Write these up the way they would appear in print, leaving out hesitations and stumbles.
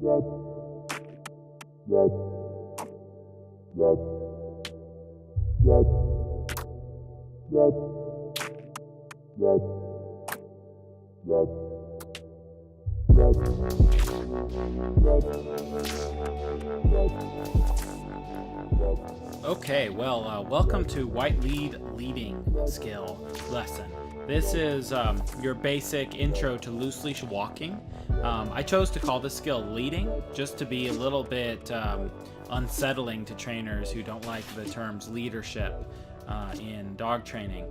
Okay, well, welcome to White Lead Leading Skill Lesson. This is your basic intro to loose leash walking. I chose to call this skill leading just to be a little bit unsettling to trainers who don't like the terms leadership in dog training.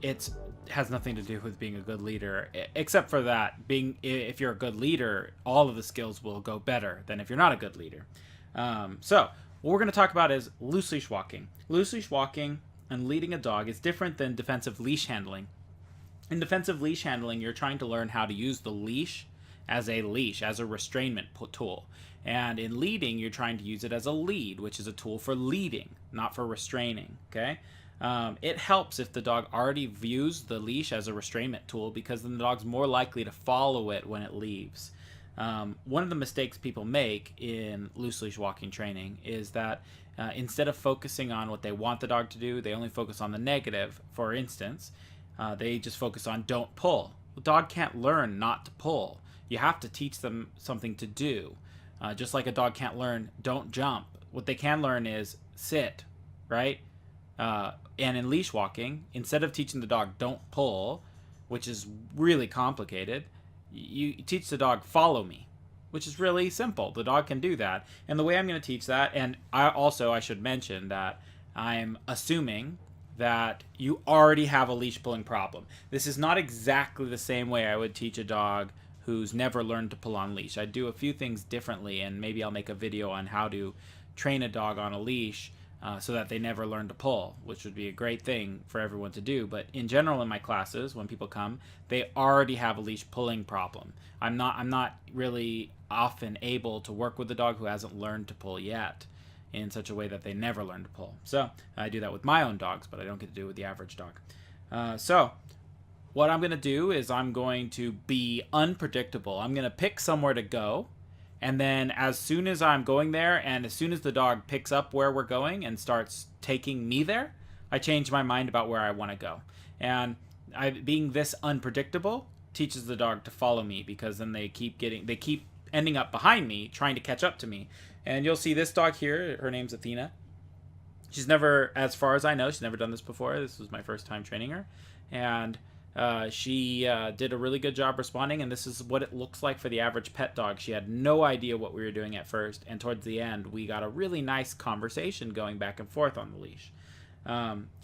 It has nothing to do with being a good leader, except for that, if you're a good leader, all of the skills will go better than if you're not a good leader. So what we're going to talk about is loose leash walking. Loose leash walking and leading a dog is different than defensive leash handling. In defensive leash handling, you're trying to learn how to use the leash, as a restrainment tool. And in leading, you're trying to use it as a lead, which is a tool for leading, not for restraining. Okay? It helps if the dog already views the leash as a restrainment tool, because then the dog's more likely to follow it when it leaves. One of the mistakes people make in loose leash walking training is that instead of focusing on what they want the dog to do, they only focus on the negative. For instance, they just focus on don't pull. The dog can't learn not to pull. You have to teach them something to do. Just like a dog can't learn don't jump. What they can learn is sit, right? And in leash walking, instead of teaching the dog don't pull, which is really complicated, you teach the dog follow me, which is really simple. The dog can do that. And the way I'm going to teach that, and I should mention that I'm assuming that you already have a leash pulling problem. This is not exactly the same way I would teach a dog who's never learned to pull on leash. I do a few things differently, and maybe I'll make a video on how to train a dog on a leash so that they never learn to pull, which would be a great thing for everyone to do. But in general, in my classes, when people come, they already have a leash pulling problem. I'm not really often able to work with a dog who hasn't learned to pull yet in such a way that they never learn to pull. So I do that with my own dogs, but I don't get to do it with the average dog. So what I'm going to do is I'm going to be unpredictable. I'm going to pick somewhere to go. And then as soon as I'm going there, and as soon as the dog picks up where we're going and starts taking me there, I change my mind about where I want to go. And being this unpredictable teaches the dog to follow me, because then they keep ending up behind me, trying to catch up to me. And you'll see this dog here, her name's Athena. She's never, as far as I know, she's never done this before. This was my first time training her. And she did a really good job responding, and this is what it looks like for the average pet dog. She had no idea what we were doing at first, and towards the end, we got a really nice conversation going back and forth on the leash.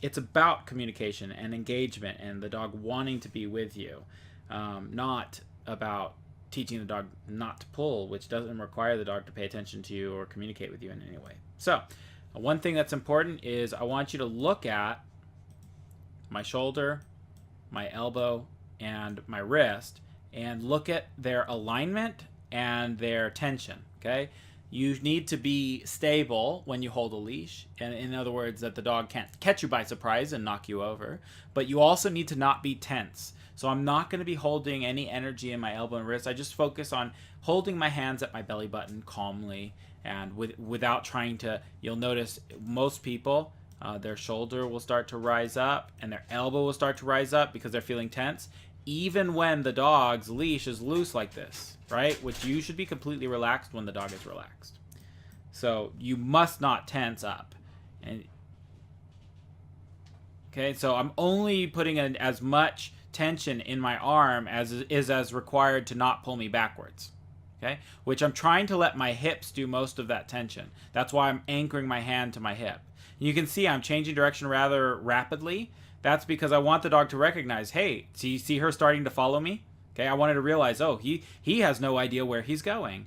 It's about communication and engagement and the dog wanting to be with you, not about teaching the dog not to pull, which doesn't require the dog to pay attention to you or communicate with you in any way. So, one thing that's important is I want you to look at my shoulder, my elbow, and my wrist, and look at their alignment and their tension, okay? You need to be stable when you hold a leash, and in other words, that the dog can't catch you by surprise and knock you over, but you also need to not be tense. So I'm not going to be holding any energy in my elbow and wrist. I just focus on holding my hands at my belly button calmly, and without trying to, you'll notice most people, their shoulder will start to rise up and their elbow will start to rise up because they're feeling tense, even when the dog's leash is loose like this, right? Which you should be completely relaxed when the dog is relaxed. So you must not tense up. And okay, so I'm only putting in as much tension in my arm as required to not pull me backwards. Okay, which I'm trying to let my hips do most of that tension. That's why I'm anchoring my hand to my hip. You can see I'm changing direction rather rapidly. That's because I want the dog to recognize, hey, see her starting to follow me? Okay, I wanted to realize, oh, he has no idea where he's going.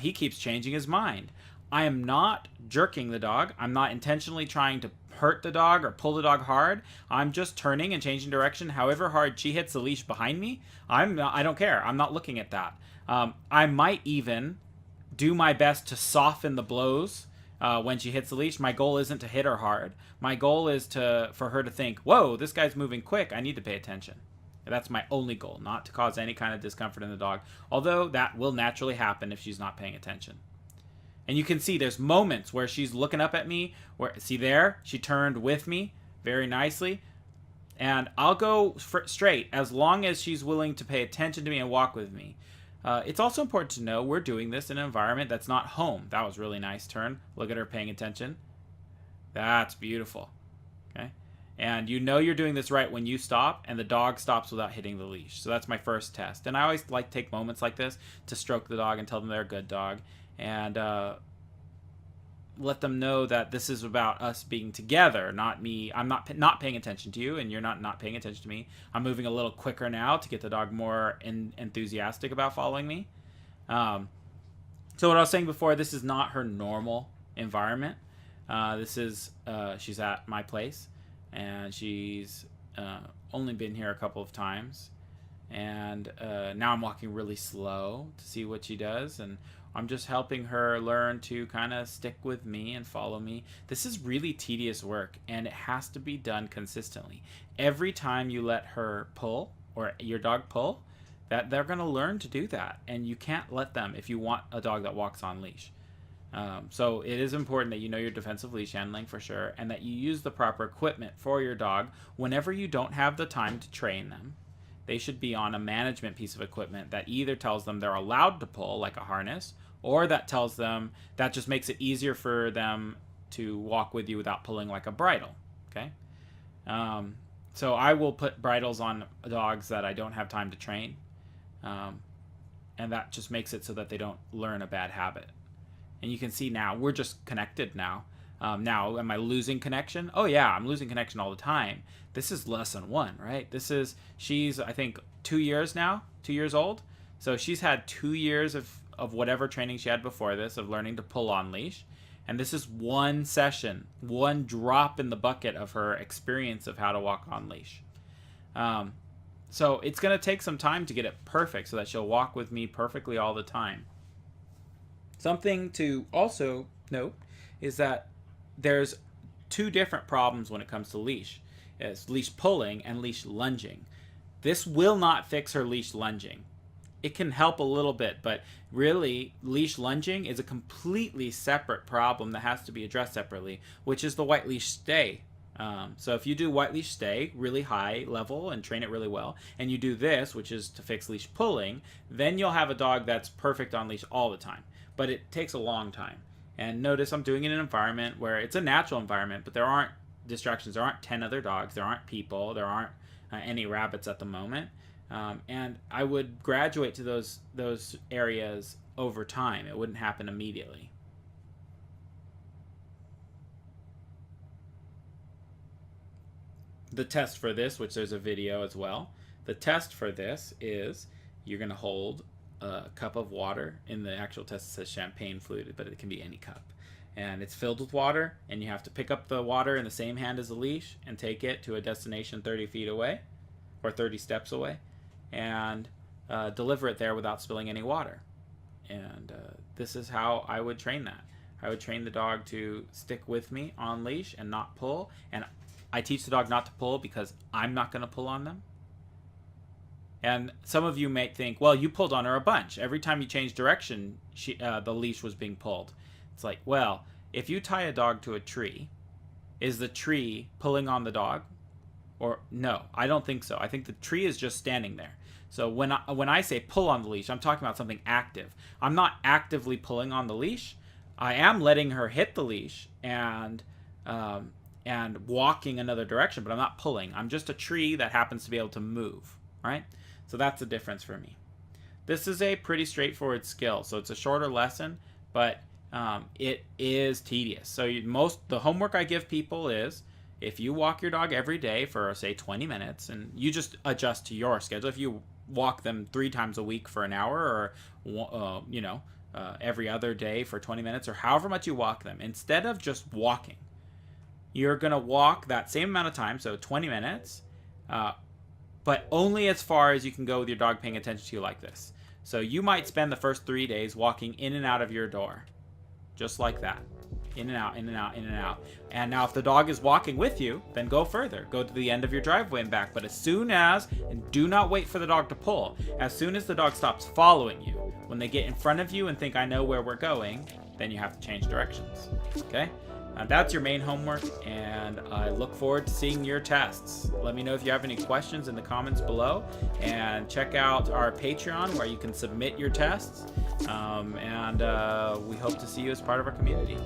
He keeps changing his mind. I am not jerking the dog. I'm not intentionally trying to hurt the dog or pull the dog hard. I'm just turning and changing direction. However hard she hits the leash behind me, I don't care. I'm not looking at that. I might even do my best to soften the blows when she hits the leash. My goal isn't to hit her hard. My goal is for her to think, whoa, this guy's moving quick. I need to pay attention. That's my only goal, not to cause any kind of discomfort in the dog, although that will naturally happen if she's not paying attention. And you can see there's moments where she's looking up at me, where, see there, she turned with me very nicely. And I'll go straight as long as she's willing to pay attention to me and walk with me. It's also important to know we're doing this in an environment that's not home. That was really nice turn. Look at her paying attention. That's beautiful. Okay. And you know you're doing this right when you stop and the dog stops without hitting the leash. So that's my first test. And I always like to take moments like this to stroke the dog and tell them they're a good dog. And let them know that this is about us being together, not me. I'm not paying attention to you, and you're not paying attention to me. I'm moving a little quicker now to get the dog more enthusiastic about following me. So what I was saying before, this is not her normal environment. This is she's at my place, and she's only been here a couple of times. And now I'm walking really slow to see what she does, and I'm just helping her learn to kind of stick with me and follow me. This is really tedious work, and it has to be done consistently. Every time you let her pull, or your dog pull, that they're going to learn to do that, and you can't let them if you want a dog that walks on leash. So it is important that you know your defensive leash handling for sure, and that you use the proper equipment for your dog whenever you don't have the time to train them. They should be on a management piece of equipment that either tells them they're allowed to pull, like a harness, or that tells them that just makes it easier for them to walk with you without pulling, like a bridle. Okay. So I will put bridles on dogs that I don't have time to train. And that just makes it so that they don't learn a bad habit. And you can see now, we're just connected now. Now, am I losing connection? Oh yeah, I'm losing connection all the time. This is lesson 1, right? She's, I think, 2 years now, 2 years old. So she's had 2 years of whatever training she had before this, of learning to pull on leash. And this is one session, one drop in the bucket of her experience of how to walk on leash. So it's going to take some time to get it perfect so that she'll walk with me perfectly all the time. Something to also note is that there's 2 different problems when it comes to leash. It's leash pulling and leash lunging. This will not fix her leash lunging. It can help a little bit, but really, leash lunging is a completely separate problem that has to be addressed separately, which is the white leash stay. So if you do white leash stay really high level and train it really well, and you do this, which is to fix leash pulling, then you'll have a dog that's perfect on leash all the time. But it takes a long time. And notice I'm doing it in an environment where it's a natural environment, but there aren't distractions. There aren't 10 other dogs. There aren't people. There aren't any rabbits at the moment. And I would graduate to those areas over time. It wouldn't happen immediately. The test for this, which there's a video as well, the test for this is you're going to hold a cup of water. In the actual test it says champagne fluid, but it can be any cup. And it's filled with water, and you have to pick up the water in the same hand as the leash and take it to a destination 30 feet away, or 30 steps away, and deliver it there without spilling any water. And this is how I would train that. I would train the dog to stick with me on leash and not pull. And I teach the dog not to pull because I'm not going to pull on them. And some of you may think, well, you pulled on her a bunch. Every time you changed direction, the leash was being pulled. It's like, well, if you tie a dog to a tree, is the tree pulling on the dog? Or no, I don't think so. I think the tree is just standing there. So when I say pull on the leash, I'm talking about something active. I'm not actively pulling on the leash. I am letting her hit the leash and walking another direction, but I'm not pulling. I'm just a tree that happens to be able to move, right? So that's the difference for me. This is a pretty straightforward skill. So it's a shorter lesson, but it is tedious. So the homework I give people is, if you walk your dog every day for, say, 20 minutes, and you just adjust to your schedule. If you walk them 3 times a week for an hour, or every other day for 20 minutes, or however much you walk them, instead of just walking, you're going to walk that same amount of time, so 20 minutes, but only as far as you can go with your dog paying attention to you like this. So you might spend the first 3 days walking in and out of your door, just like that. in and out, in and out, in and out. And now if the dog is walking with you, then go further. Go to the end of your driveway and back. But as soon as, and do not wait for the dog to pull, as soon as the dog stops following you, when they get in front of you and think, I know where we're going, then you have to change directions. Okay? That's your main homework, and I look forward to seeing your tests. Let me know if you have any questions in the comments below, and check out our Patreon where you can submit your tests, and we hope to see you as part of our community.